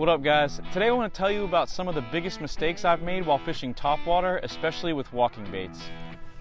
What up guys? Today I want to tell you about some of the biggest mistakes I've made while fishing topwater, especially with walking baits.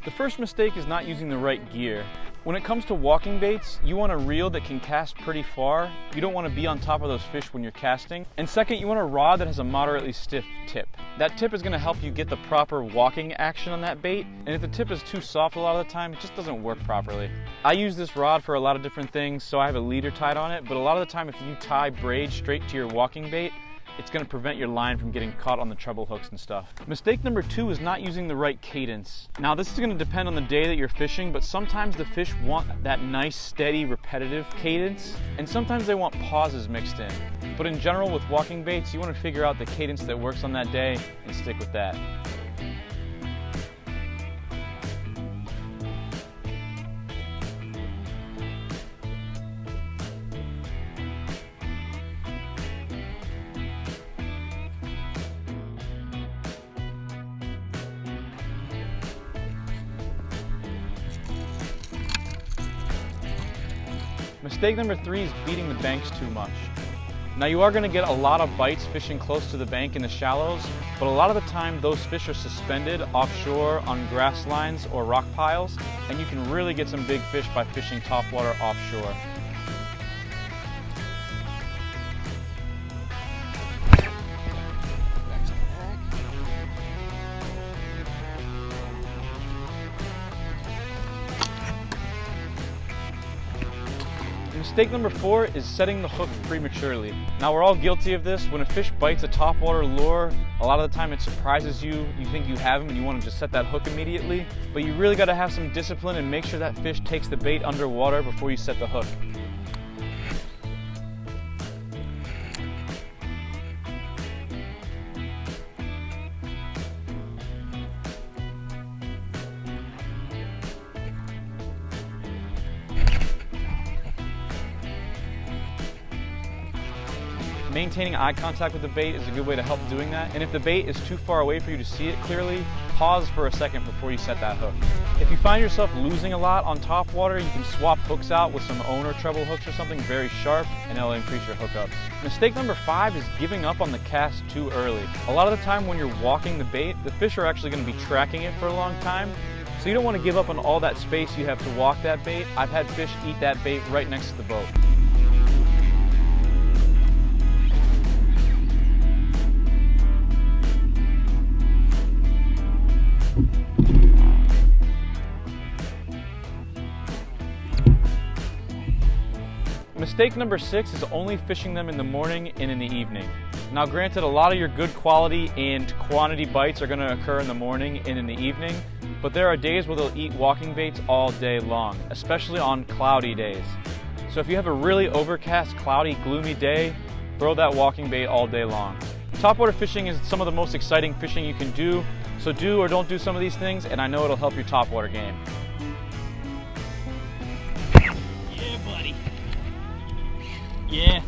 The first mistake is not using the right gear. When it comes to walking baits, you want a reel that can cast pretty far. You don't want to be on top of those fish when you're casting. And second, you want a rod that has a moderately stiff tip. That tip is going to help you get the proper walking action on that bait. And if the tip is too soft a lot of the time, it just doesn't work properly. I use this rod for a lot of different things, so I have a leader tied on it, but a lot of the time if you tie braid straight to your walking bait, it's going to prevent your line from getting caught on the treble hooks and stuff. Mistake number 2 is not using the right cadence. Now this is going to depend on the day that you're fishing, but sometimes the fish want that nice, steady, repetitive cadence, and sometimes they want pauses mixed in. But in general, with walking baits, you want to figure out the cadence that works on that day and stick with that. Mistake number 3 is beating the banks too much. Now you are going to get a lot of bites fishing close to the bank in the shallows, but a lot of the time those fish are suspended offshore on grass lines or rock piles, and you can really get some big fish by fishing topwater offshore. Mistake number 4 is setting the hook prematurely. Now we're all guilty of this. When a fish bites a topwater lure, a lot of the time it surprises you. You think you have him and you want to just set that hook immediately. But you really got to have some discipline and make sure that fish takes the bait underwater before you set the hook. Maintaining eye contact with the bait is a good way to help doing that. And if the bait is too far away for you to see it clearly, pause for a second before you set that hook. If you find yourself losing a lot on topwater, you can swap hooks out with some owner treble hooks or something very sharp, and it'll increase your hookups. Mistake number 5 is giving up on the cast too early. A lot of the time when you're walking the bait, the fish are actually going to be tracking it for a long time. So you don't want to give up on all that space you have to walk that bait. I've had fish eat that bait right next to the boat. Mistake number 6 is only fishing them in the morning and in the evening. Now granted, a lot of your good quality and quantity bites are going to occur in the morning and in the evening, but there are days where they'll eat walking baits all day long, especially on cloudy days. So if you have a really overcast, cloudy, gloomy day, throw that walking bait all day long. Topwater fishing is some of the most exciting fishing you can do, so do or don't do some of these things, and I know it'll help your topwater game. Yeah, buddy. Yeah.